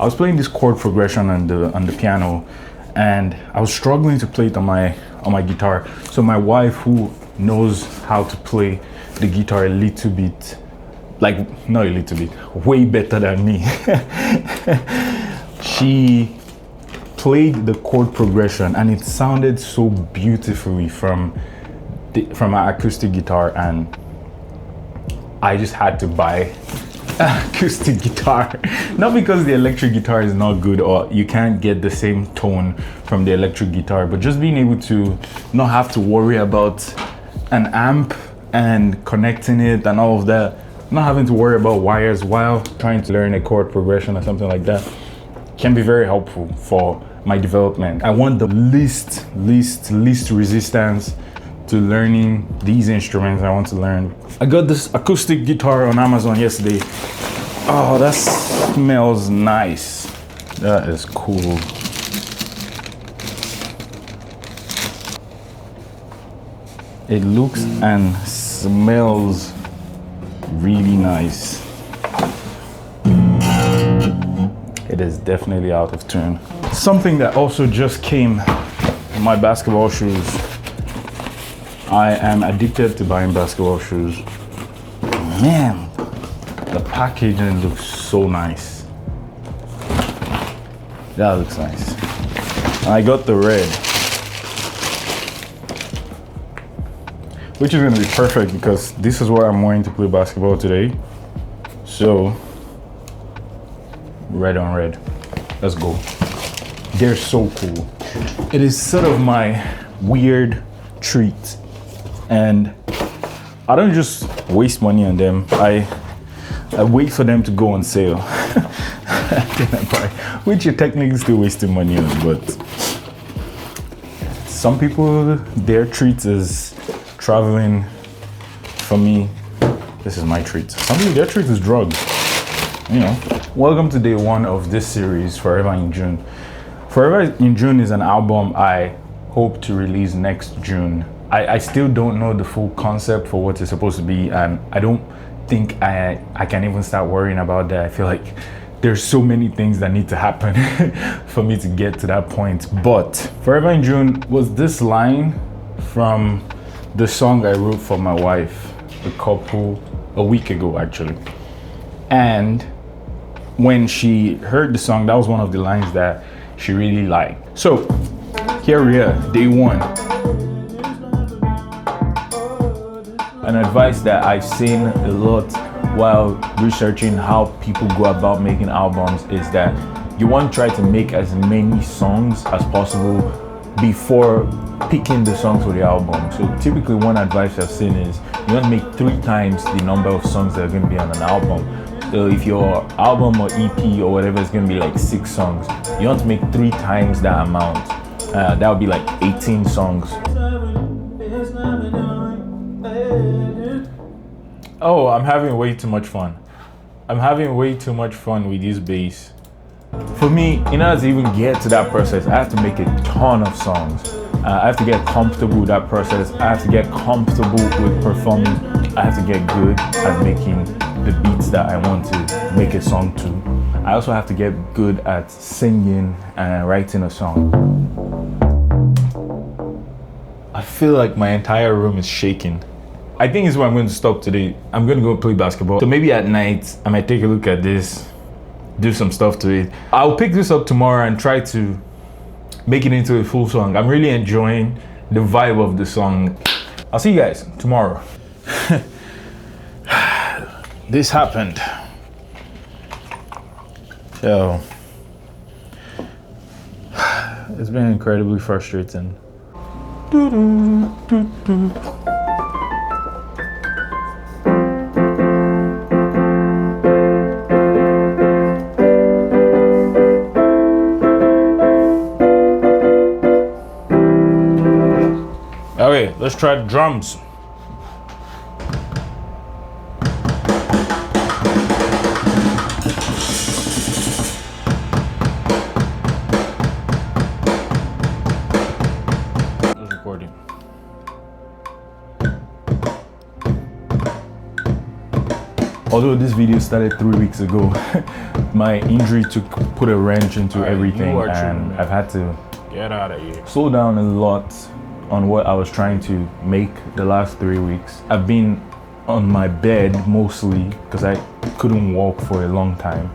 I was playing this chord progression on the piano, and I was struggling to play it on my guitar. So my wife, who knows how to play the guitar a little bit, like not a little bit, way better than me, she played the chord progression, and it sounded so beautifully from my acoustic guitar, and I just had to buy an acoustic guitar. Not because the electric guitar is not good or you can't get the same tone from the electric guitar, but just being able to not have to worry about an amp and connecting it and all of that, not having to worry about wires while trying to learn a chord progression or something like that, can be very helpful for my development. I want the least resistance to learning these instruments I want to learn. I got this acoustic guitar on Amazon yesterday. Oh, that smells nice. That is cool. It looks and smells really nice. It is definitely out of tune. Something that also just came in my basketball shoes. I am addicted to buying basketball shoes. Man, the packaging looks so nice. That looks nice. I got the red, which is gonna be perfect because this is what I'm wearing to play basketball today. So, red on red. Let's go. They're so cool. It is sort of my weird treat. And I don't just waste money on them. I wait for them to go on sale. Then I buy, which you're technically still wasting money on, but some people, their treat is traveling. For me, this is my treat. Some people, their treat is drugs. You know. Welcome to day one of this series, Forever in June. Forever in June is an album I hope to release next June. I still don't know the full concept for what it's supposed to be, and I don't think I can even start worrying about that. I feel like there's so many things that need to happen for me to get to that point. But Forever in June was this line from the song I wrote for my wife a week ago actually. And when she heard the song, that was one of the lines that she really liked. So here we are, day one. An advice that I've seen a lot while researching how people go about making albums is that you want to try to make as many songs as possible before picking the songs for the album. So typically one advice I've seen is you want to make 3 times the number of songs that are going to be on an album. So if your album or EP or whatever is going to be like 6 songs, you want to make 3 times that amount. That would be like 18 songs. Oh, I'm having way too much fun. I'm having way too much fun with this bass. For me, in order to even get to that process, I have to make a ton of songs. I have to get comfortable with that process. I have to get comfortable with performing. I have to get good at making the beats that I want to make a song to. I also have to get good at singing and writing a song. I feel like my entire room is shaking. I think it's where I'm going to stop today. I'm going to go play basketball. So maybe at night, I might take a look at this, do some stuff to it. I'll pick this up tomorrow and try to make it into a full song. I'm really enjoying the vibe of the song. I'll see you guys tomorrow. This happened. So, it's been incredibly frustrating. Okay, let's try the drums. It's recording. Although this video started 3 weeks ago, my injury put a wrench into everything, and I've had to get out of here. Slow down a lot on what I was trying to make the last 3 weeks. I've been on my bed mostly because I couldn't walk for a long time,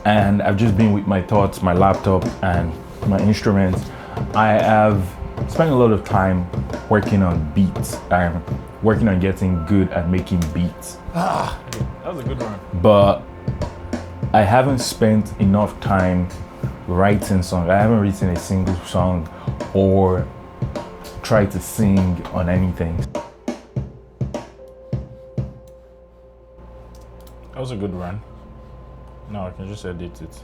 and I've just been with my thoughts, my laptop, and my instruments. I have spent a lot of time working on beats and working on getting good at making beats. That was a good one. But I haven't spent enough time writing songs. I haven't written a single song or tried to sing on anything. That was a good run. Now I can just edit it.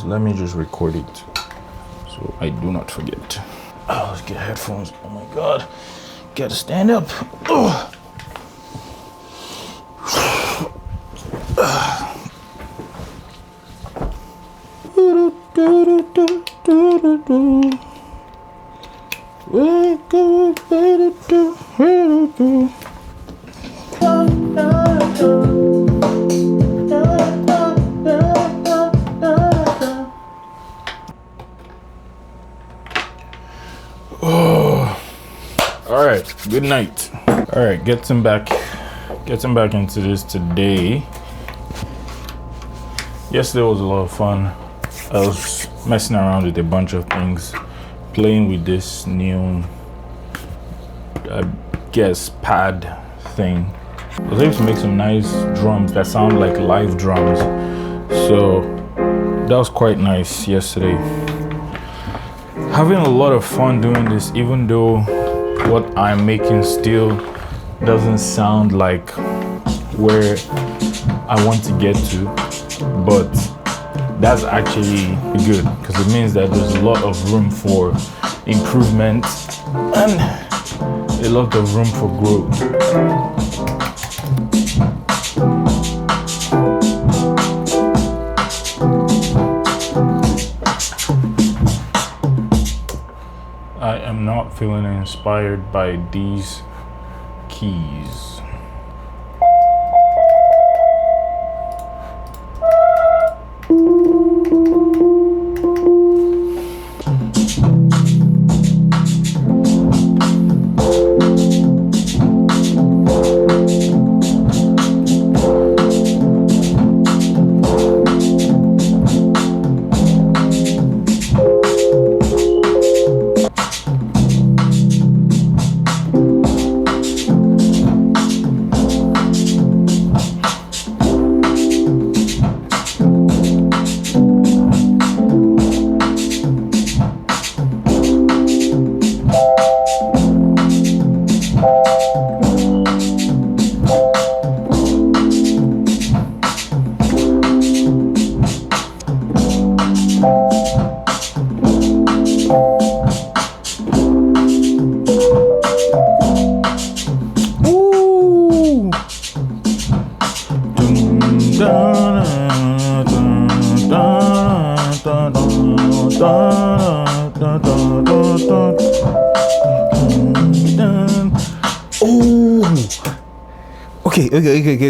Let me just record it so I do not forget. Oh, let's get headphones. Oh my god, gotta stand up. Oh. All right, good night. All right, getting back into this today. Yesterday was a lot of fun. I was messing around with a bunch of things, playing with this new, I guess, pad thing. I was able to make some nice drums that sound like live drums. So that was quite nice yesterday. Having a lot of fun doing this, even though what I'm making still doesn't sound like where I want to get to, but that's actually good because it means that there's a lot of room for improvement and a lot of room for growth. I am not feeling inspired by these keys.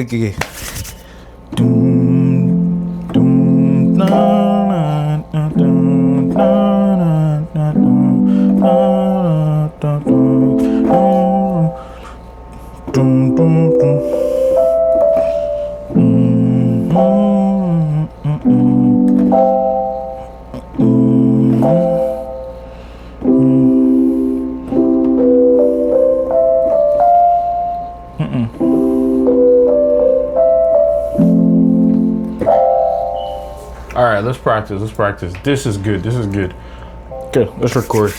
Okay. All right, let's practice. Let's practice. This is good. This is good. Okay, let's record.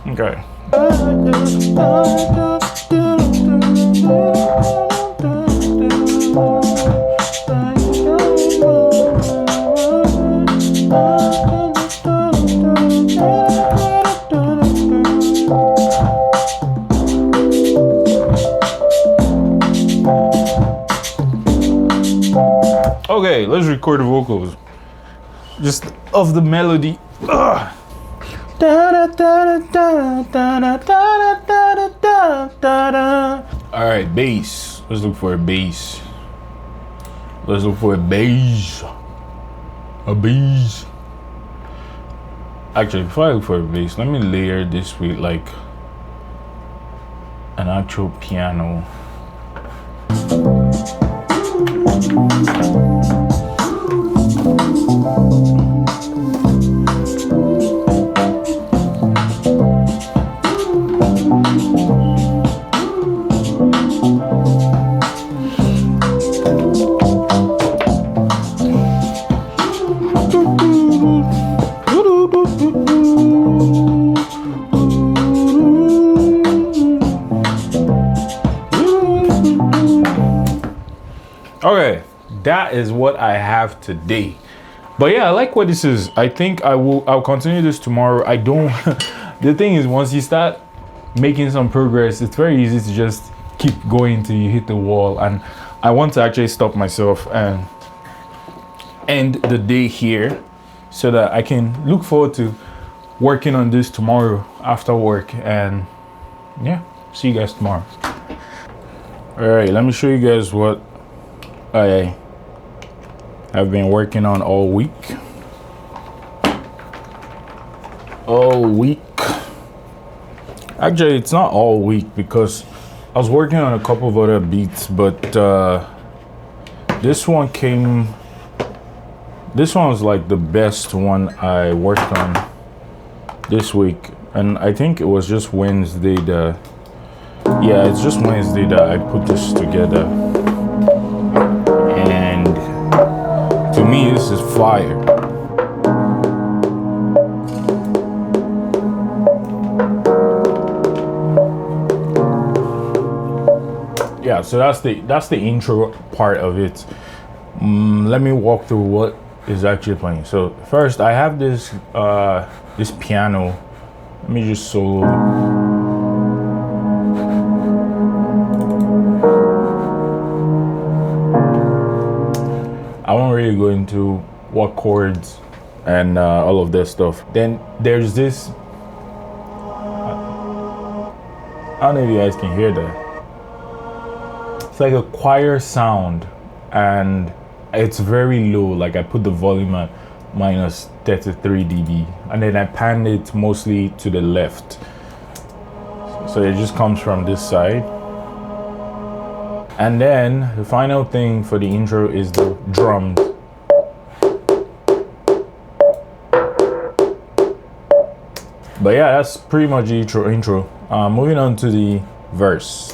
Okay. Okay, let's record the vocals. Just of the melody. Ugh. All right, bass. Let's look for a bass. Let's look for a bass. A bass. Actually, before I look for a bass, let me layer this with like an actual piano. Okay, that is what I have today. But yeah, I like what this is. I think I'll continue this tomorrow. I don't the thing is, once you start making some progress, it's very easy to just keep going till you hit the wall. And I want to actually stop myself and end the day here so that I can look forward to working on this tomorrow after work. And yeah, see you guys tomorrow. All right, let me show you guys what I have been working on all week. Actually, it's not all week because I was working on a couple of other beats, but this one was like the best one I worked on this week. And I think it was just Wednesday it's just Wednesday that I put this together. To me, this is fire. Yeah, so that's the intro part of it. Let me walk through what is actually playing. So first, I have this this piano. Let me just solo. I won't really go into what chords and all of that stuff. Then there's this. I don't know if you guys can hear that. It's like a choir sound, and it's very low. Like I put the volume at minus 33 dB, and then I panned it mostly to the left. So it just comes from this side. And then the final thing for the intro is the drums. But yeah, that's pretty much the intro. Moving on to the verse.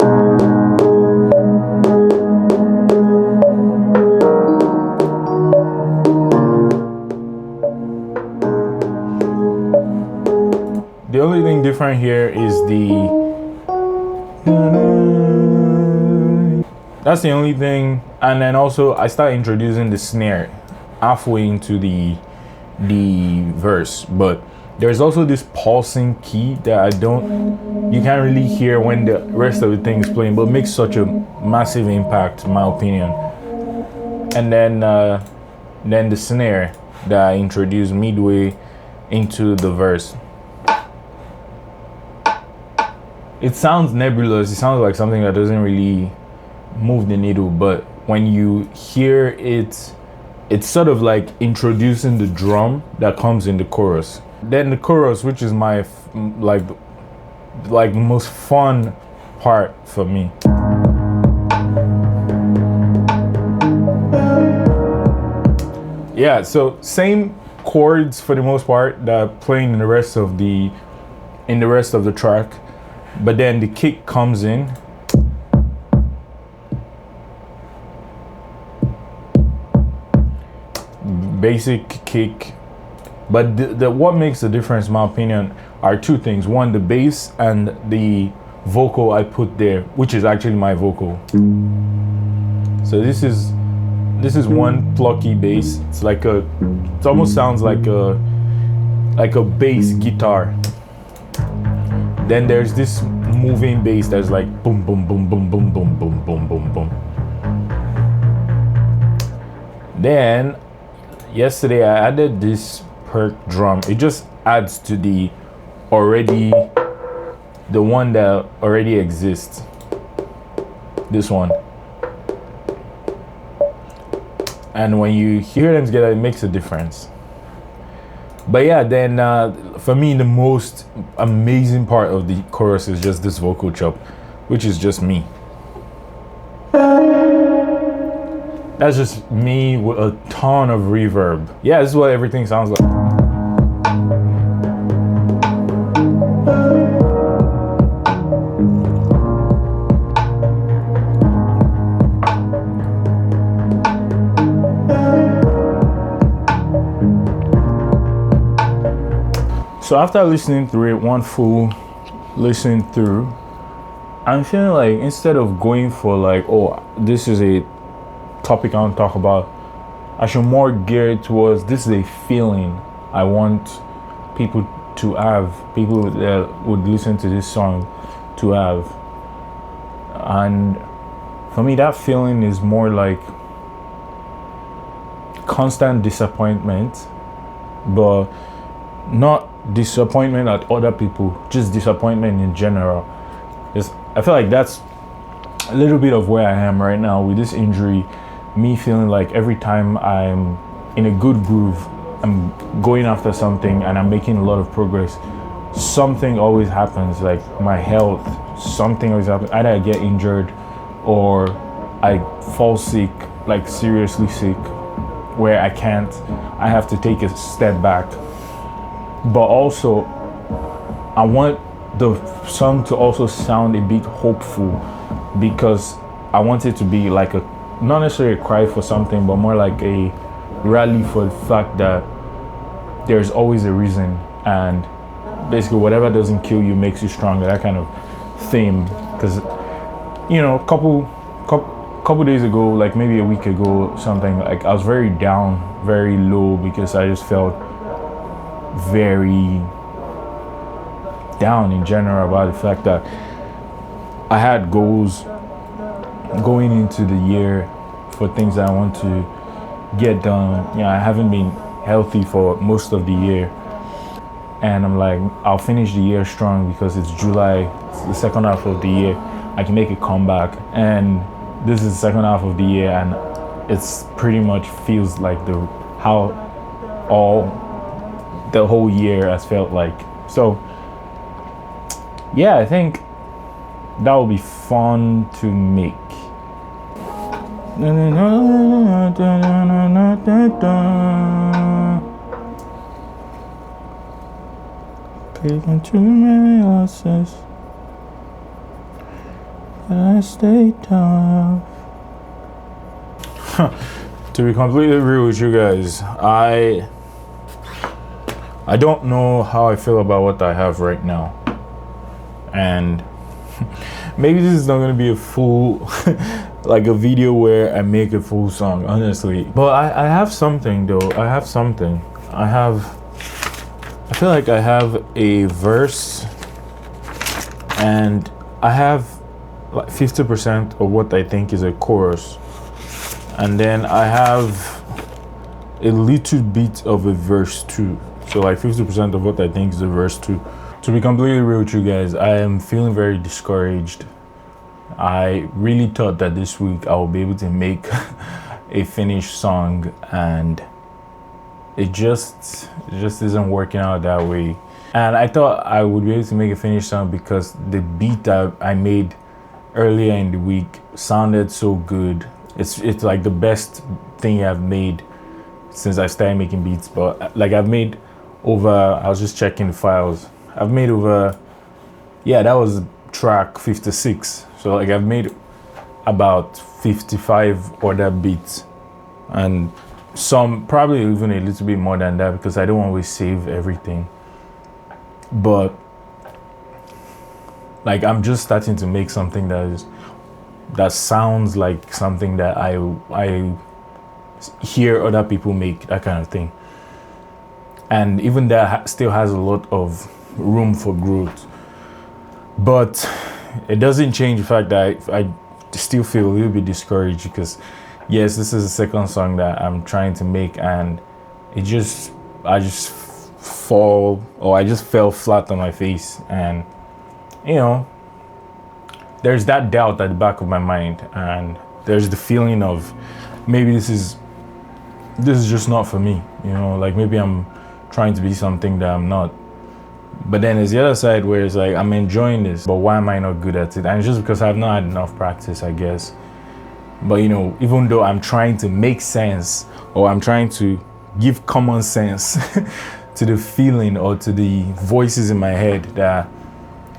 The only thing different here is that's the only thing. And then also I start introducing the snare halfway into the verse, but there's also this pulsing key that you can't really hear when the rest of the thing is playing, but makes such a massive impact in my opinion. And then the snare that I introduced midway into the verse. It sounds nebulous, it sounds like something that doesn't really move the needle, but when you hear it it's sort of like introducing the drum that comes in the chorus. Then the chorus, which is my like most fun part for me. Yeah, so same chords for the most part that are playing in the rest of the track, but then the kick comes in. Basic kick, but the what makes the difference, in my opinion, are two things. One, the bass and the vocal I put there, which is actually my vocal. So this is one plucky bass. It almost sounds like a bass guitar. Then there's this moving bass that's like boom boom boom boom boom boom boom boom boom boom. Then yesterday I added this perk drum. It just adds to the one that already exists. This one. And when you hear them together, it makes a difference. But yeah, then for me, the most amazing part of the chorus is just this vocal chop, which is just me. That's just me with a ton of reverb. Yeah, this is what everything sounds like. So after listening through it, one full listen through, I'm feeling like instead of going for like, oh, this is a topic I want to talk about, I should more gear it towards this is a feeling I want people to have, people that would listen to this song to have. And for me, that feeling is more like constant disappointment, but not disappointment at other people, just disappointment in general. I feel like that's a little bit of where I am right now with this injury. Me feeling like every time I'm in a good groove, I'm going after something and I'm making a lot of progress, something always happens, like my health, something always happens. Either I get injured or I fall sick, like seriously sick, where I have to take a step back. But also, I want the song to also sound a bit hopeful, because I want it to be like not necessarily a cry for something, but more like a rally for the fact that there's always a reason, and basically whatever doesn't kill you makes you stronger, that kind of theme. Because, you know, couple days ago, like maybe a week ago, something, like I was very down, very low, because I just felt very down in general about the fact that I had goals going into the year for things that I want to get done. You know, I haven't been healthy for most of the year, and I'm like, I'll finish the year strong because it's July, it's the second half of the year, I can make a comeback. And this is the second half of the year, and it's pretty much feels like the whole year has felt like. So yeah, I think that will be fun to make. Taking too many losses, but I stay tough. To be completely real with you guys, I don't know how I feel about what I have right now. And maybe this is not going to be a full, like a video where I make a full song, honestly. But I have something though. I feel like I have a verse, and I have like 50% of what I think is a chorus. And then I have a little bit of a verse too. So like 50% of what I think is a verse too. To be completely real with you guys, I am feeling very discouraged. I really thought that this week I will be able to make a finished song, and it just isn't working out that way. And I thought I would be able to make a finished song because the beat that I made earlier in the week sounded so good. It's like the best thing I've made since I started making beats. But like I've made over, I was just checking the files. I've made over, yeah, that was track 56. So like I've made about 55 other beats, and some probably even a little bit more than that because I don't always save everything. But like I'm just starting to make something that sounds like something that I hear other people make, that kind of thing. And even that still has a lot of room for growth. But it doesn't change the fact that I still feel a little bit discouraged because yes, this is the second song that I'm trying to make, and I just fell flat on my face. And you know, there's that doubt at the back of my mind, and there's the feeling of maybe this is just not for me, you know, like maybe I'm trying to be something that I'm not. But then there's the other side where it's like I'm enjoying this, but why am I not good at it? And it's just because I've not had enough practice, I guess. But you know, even though I'm trying to make sense, or I'm trying to give common sense to the feeling or to the voices in my head that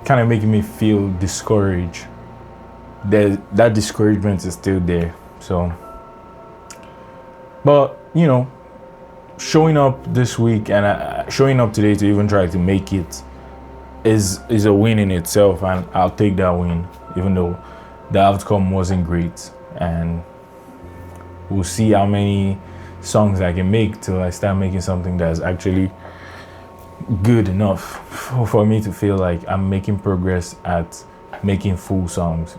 kind of making me feel discouraged, that discouragement is still there. So, but you know, showing up this week and showing up today to even try to make it is a win in itself, and I'll take that win, even though the outcome wasn't great. And we'll see how many songs I can make till I start making something that's actually good enough for me to feel like I'm making progress at making full songs.